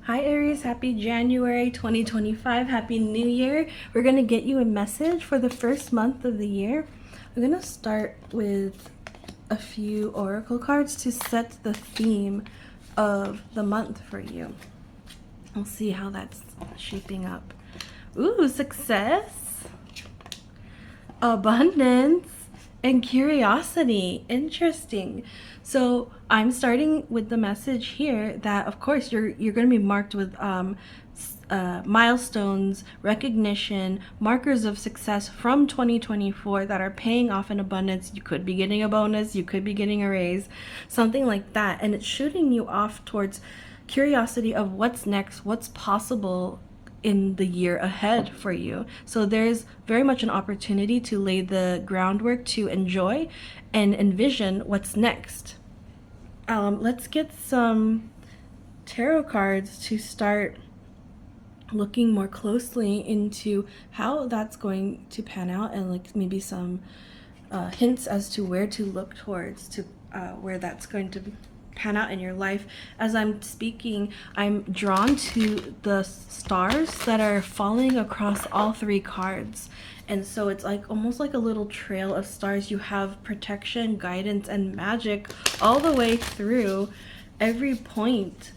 Hi Aries, happy January 2025, happy new year. We're going to get you a message for the first month of the year. I'm going to start with a few oracle cards to set the theme of the month for you. We'll see how that's shaping up. Ooh, success, abundance, and curiosity. Interesting. So I'm starting with the message here that of course you're going to be marked with milestones, recognition, markers of success from 2024 that are paying off in abundance. You could be getting a bonus, you could be getting a raise, something like that, and it's shooting you off towards curiosity of what's next, what's possible in the year ahead for you. So there's very much an opportunity to lay the groundwork to enjoy and envision what's next. Let's get some tarot cards to start looking more closely into how that's going to pan out, and like maybe some hints as to where to look towards to where that's going to pan out in your life. As I'm speaking, I'm drawn to the stars that are falling across all three cards. And so it's like almost like a little trail of stars. You have protection, guidance, and magic all the way through every point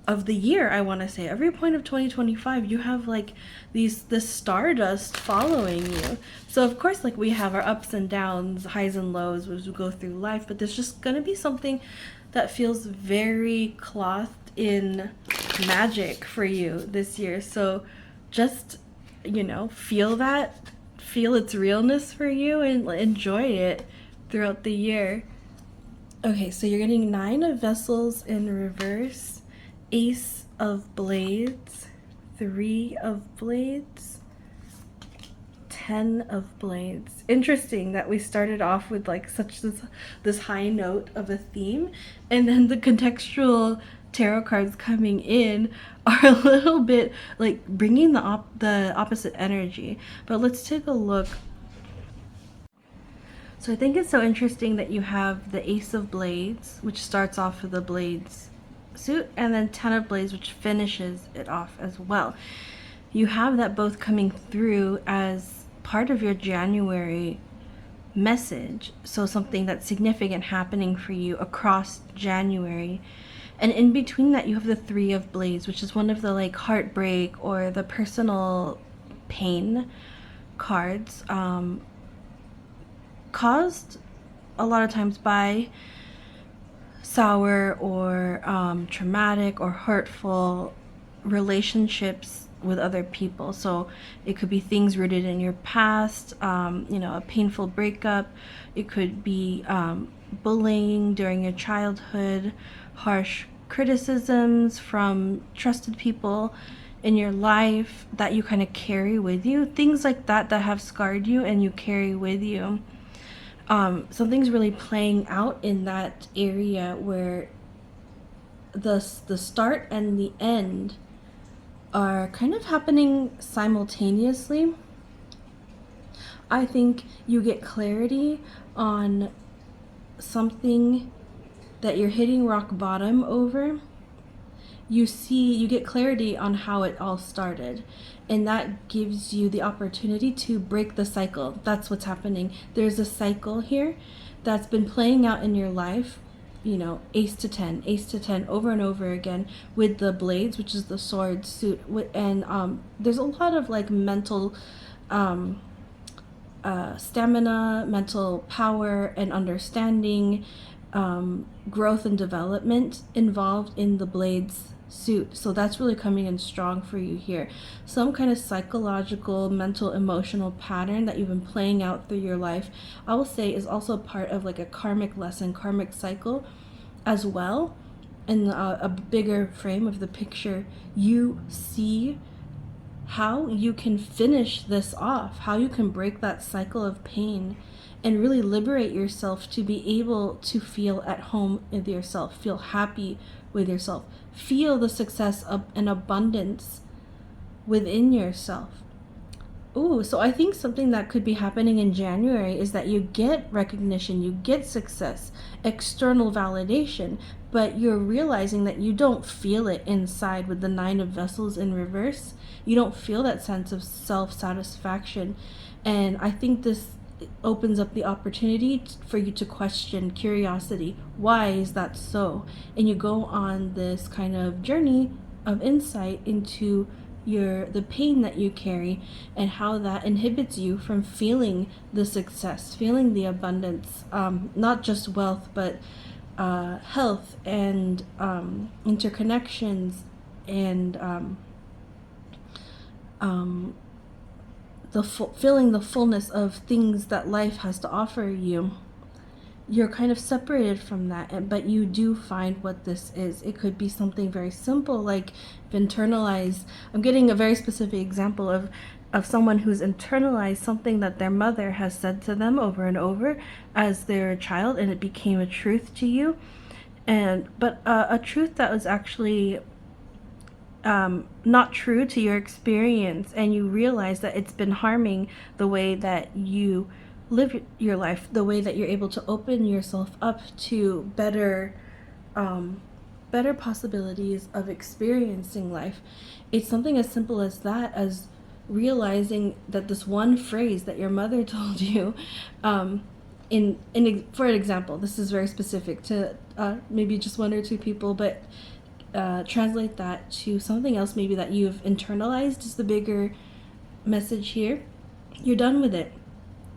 of the year. I want to say every point of 2025 you have like this stardust following you. So of course, like, we have our ups and downs, highs and lows as we go through life, but there's just going to be something that feels very clothed in magic for you this year. So just, feel that, feel its realness for you, and enjoy it throughout the year. Okay, so you're getting 9 of Vessels in reverse, Ace of Blades, 3 of Blades, 10 of Blades. Interesting that we started off with like such this high note of a theme, and then the contextual tarot cards coming in are a little bit like bringing the opposite energy. But let's take a look. So I think it's so interesting that you have the Ace of Blades, which starts off with the Blades suit, and then 10 of Blades, which finishes it off as well. You have that both coming through as part of your January message. So something that's significant happening for you across January. And in between that, you have the 3 of Blades, which is one of the like heartbreak or the personal pain cards, caused a lot of times by sour or traumatic or hurtful relationships with other people. So it could be things rooted in your past, a painful breakup. It could be bullying during your childhood, harsh criticisms from trusted people in your life that you kind of carry with you, things like that that have scarred you and you carry with you. Something's really playing out in that area where the start and the end are kind of happening simultaneously. I think you get clarity on something that you're hitting rock bottom over. You get clarity on how it all started, and that gives you the opportunity to break the cycle. That's what's happening. There's a cycle here that's been playing out in your life, ace to 10 over and over again with the Blades, which is the sword suit. And there's a lot of like mental stamina, mental power, and understanding, growth and development involved in the Blades suit. So that's really coming in strong for you here. Some kind of psychological, mental, emotional pattern that you've been playing out through your life, I will say, is also part of like a karmic lesson, karmic cycle as well. In a bigger frame of the picture, you see how you can finish this off, how you can break that cycle of pain and really liberate yourself to be able to feel at home with yourself, feel happy with yourself, feel the success of an abundance within yourself. Ooh, so I think something that could be happening in January is that you get recognition, you get success, external validation, but you're realizing that you don't feel it inside with the Nine of Vessels in reverse. You don't feel that sense of self satisfaction. And I think this opens up the opportunity for you to question curiosity. Why is that so? And you go on this kind of journey of insight into the pain that you carry and how that inhibits you from feeling the success, feeling the abundance, not just wealth, but health and interconnections and um, feeling the fullness of things that life has to offer you. You're kind of separated from that, but you do find what this is. It could be something very simple, like internalize. I'm getting a very specific example of someone who's internalized something that their mother has said to them over and over as their child, and it became a truth to you, but a truth that was actually not true to your experience, and you realize that it's been harming the way that you live your life, the way that you're able to open yourself up to better possibilities of experiencing life. It's something as simple as that, as realizing that this one phrase that your mother told you, for an example, this is very specific to maybe just one or two people, but translate that to something else maybe that you've internalized is the bigger message here. You're done with it.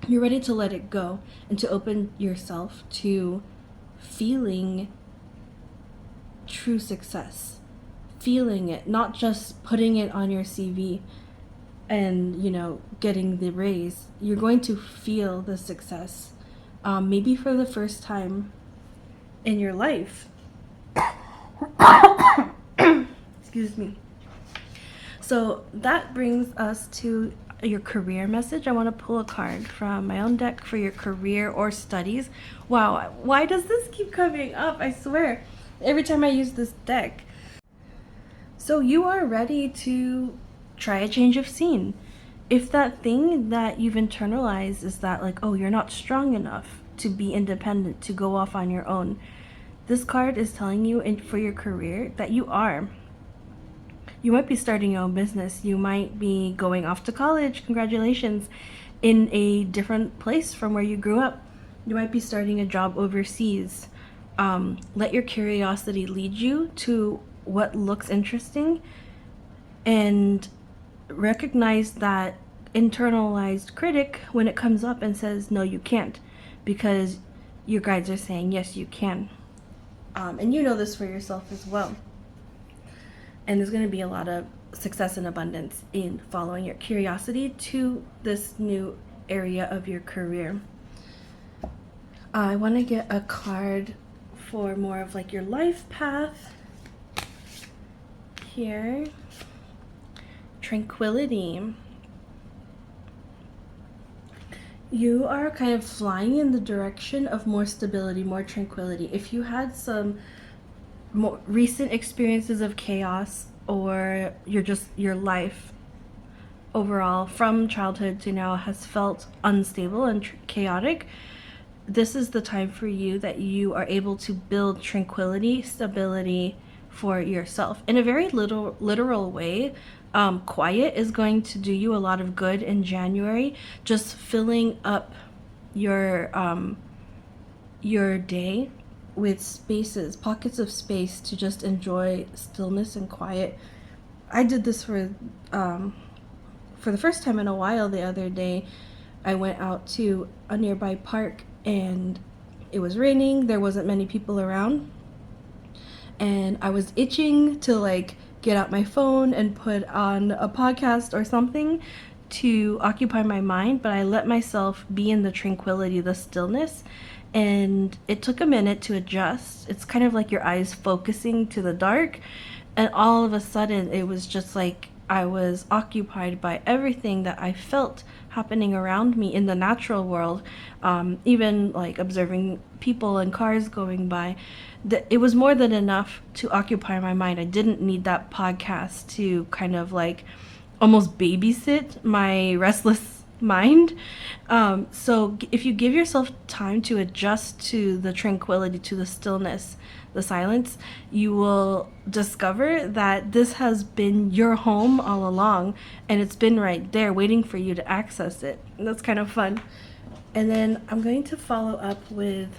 You're ready to let it go and to open yourself to feeling true success, feeling it, not just putting it on your CV and, getting the raise. You're going to feel the success, maybe for the first time in your life. Excuse me. So that brings us to your career message. I want to pull a card from my own deck for your career or studies. Wow, why does this keep coming up? I swear, every time I use this deck. So you are ready to try a change of scene. If that thing that you've internalized is that, like, oh, you're not strong enough to be independent, to go off on your own, this card is telling you for your career that you are. You might be starting your own business. You might be going off to college. Congratulations. In a different place from where you grew up. You might be starting a job overseas. Let your curiosity lead you to what looks interesting, and recognize that internalized critic when it comes up and says, no, you can't, because your guides are saying, yes, you can. And you know this for yourself as well. And there's going to be a lot of success and abundance in following your curiosity to this new area of your career. I want to get a card for more of like your life path here. Tranquility. You are kind of flying in the direction of more stability, more tranquility. If you had some more recent experiences of chaos, or your life overall from childhood to now has felt unstable and chaotic, this is the time for you that you are able to build tranquility, stability for yourself in a very literal way. Quiet is going to do you a lot of good in January. Just filling up your day with spaces, pockets of space to just enjoy stillness and quiet. I did this for the first time in a while the other day. I went out to a nearby park and it was raining. There wasn't many people around. And I was itching to like get out my phone and put on a podcast or something to occupy my mind, but I let myself be in the tranquility, the stillness, and it took a minute to adjust. It's kind of like your eyes focusing to the dark, and all of a sudden it was just like I was occupied by everything that I felt happening around me in the natural world, even like observing people and cars going by. It was more than enough to occupy my mind. I didn't need that podcast to kind of like almost babysit my restless mind. So if you give yourself time to adjust to the tranquility, to the stillness, the silence, you will discover that this has been your home all along, and it's been right there waiting for you to access it. And that's kind of fun. And then I'm going to follow up with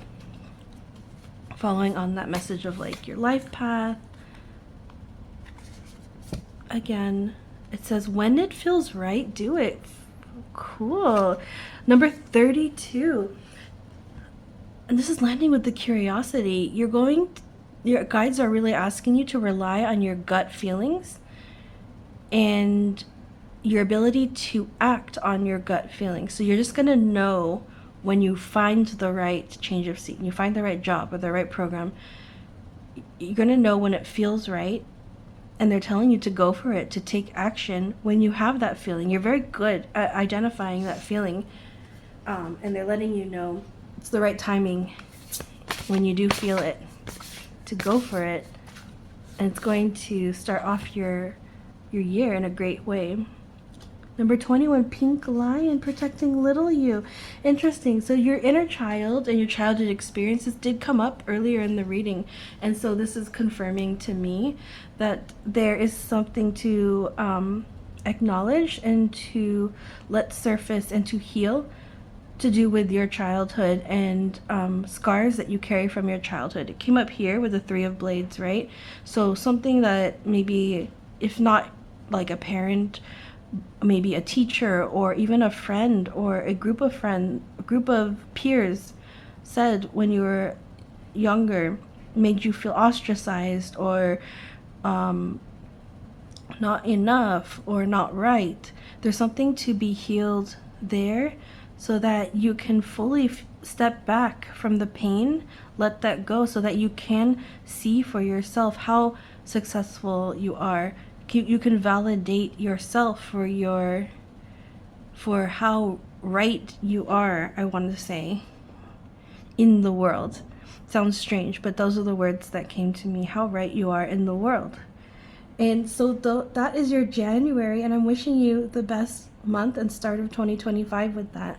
following on that message of like your life path. Again, it says, when it feels right, do it. Cool. Number 32. And this is landing with the curiosity. Your guides are really asking you to rely on your gut feelings and your ability to act on your gut feelings. So you're just going to know when you find the right change of seat, you find the right job or the right program. You're going to know when it feels right, and they're telling you to go for it, to take action when you have that feeling. You're very good at identifying that feeling, and they're letting you know it's the right timing when you do feel it to go for it, and it's going to start off your year in a great way. Number 21, pink lion, protecting little you. Interesting. So your inner child and your childhood experiences did come up earlier in the reading. And so this is confirming to me that there is something to acknowledge and to let surface and to heal, to do with your childhood and scars that you carry from your childhood. It came up here with the 3 of Blades, right? So something that maybe, if not like a parent, maybe a teacher or even a friend or a group of peers said when you were younger, made you feel ostracized or not enough or not right. There's something to be healed there so that you can fully step back from the pain, let that go, so that you can see for yourself how successful you are. You can validate yourself for how right you are, I want to say, in the world. Sounds strange, but those are the words that came to me, how right you are in the world. And so that is your January, and I'm wishing you the best month and start of 2025 with that.